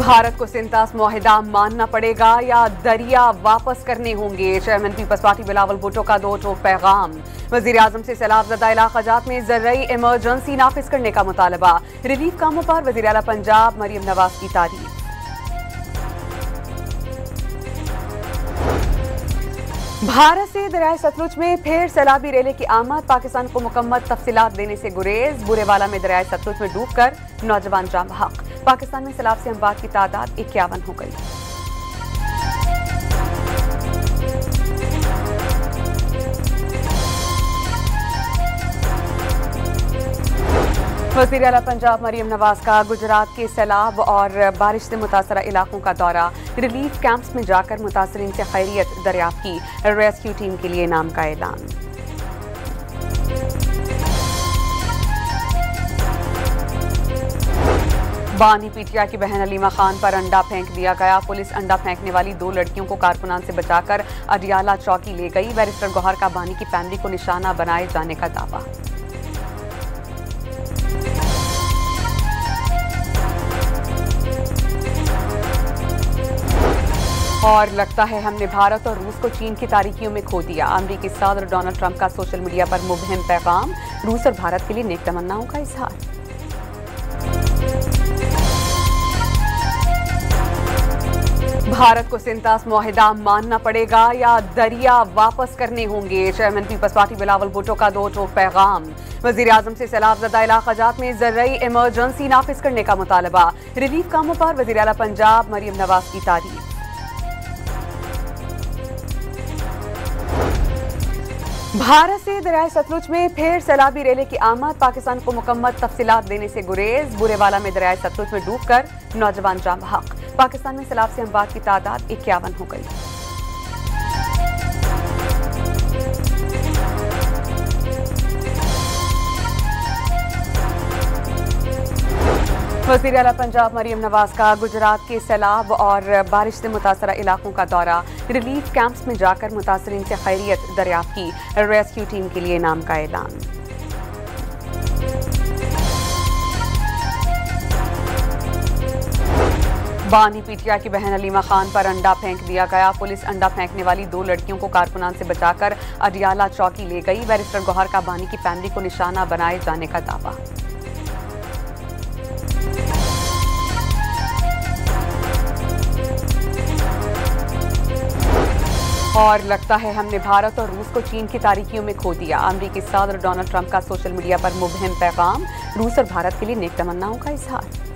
भारत को सिंतास मुआहिदा मानना पड़ेगा या दरिया वापस करने होंगे। चेयरमैन पीपल्स पार्टी बिलावल भुट्टो का दो टोक पैगाम। वजीर आजम से सैलाब ज़दा इलाक़ाजात में ज़रूरी इमरजेंसी नाफिज करने का मुतालबा। रिलीफ कामों पर वज़ीर आला पंजाब मरियम नवाज की तारीफ। भारत से दरियाए सतलुज में फिर सैलाबी रेले की आमद। पाकिस्तान को मुकम्मल तफसीलात देने से गुरेज। बुरेवाला में दरियाए सतलुज में डूबकर नौजवान जाम बहक। पाकिस्तान में सैलाब से अमवात की तादाद 51 हो गई। वज़ीर आला पंजाब मरियम नवाज का गुजरात के सैलाब और बारिश से मुतासरा इलाकों का दौरा। रिलीफ कैंप्स में जाकर मुतासरीन से खैरियत दरियाफ्त की। रेस्क्यू टीम के लिए इनाम का ऐलान। बानी पीटिया की बहन अलीमा खान पर अंडा फेंक दिया गया। पुलिस अंडा फेंकने वाली 2 लड़कियों को कारकुनान से बचाकर अडियाला चौकी ले गई। बैरिस्टर गौहर का बानी की फैमिली को निशाना बनाए जाने का दावा। और लगता है हमने भारत और रूस को चीन की तारीकियों में खो दिया। अमेरिकी सदर डोनाल्ड ट्रंप का सोशल मीडिया पर मुबहिम पैगाम। रूस और भारत के लिए नेक तमन्नाओं का इजहार। भारत को सिंतास मुआहिदा मानना पड़ेगा या दरिया वापस करने होंगे। चेयरमैन पीपल्स पार्टी बिलावल भुट्टो का दो टोक पैगाम। वजीर आजम से सैलाब ज़दा इलाक़ाजात में ज़रूरी इमरजेंसी नाफिज करने का मुतालबा। रिलीफ कामों पर वज़ीर आला पंजाब मरियम नवाज की तारीफ। भारत से दरियाए सतलुज में फिर सैलाबी रेले की आमद। पाकिस्तान को मुकम्मल तफसीलात देने से गुरेज। बुरेवाला में दरियाए सतलुज में डूबकर नौजवान जाम बहक। पाकिस्तान में सैलाब से अमवात की तादाद 51 हो गई। वज़ीर आला पंजाब मरियम नवाज का गुजरात के सैलाब और बारिश से मुतासरा इलाकों का दौरा। रिलीफ कैंप्स में जाकर मुतासरीन से खैरियत दरियाफ्त की। रेस्क्यू टीम के लिए इनाम का ऐलान। बानी पीटिया की बहन अलीमा खान पर अंडा फेंक दिया गया। पुलिस अंडा फेंकने वाली 2 लड़कियों को कारकुनान से बचाकर अडियाला चौकी ले गई। बैरिस्टर गौहर का बानी की फैमिली को निशाना बनाए जाने का दावा। और लगता है हमने भारत और रूस को चीन की तारीकियों में खो दिया। अमेरिकी सदर डोनाल्ड ट्रंप का सोशल मीडिया पर मुबहिम पैगाम। रूस और भारत के लिए नेक तमन्नाओं का इजहार।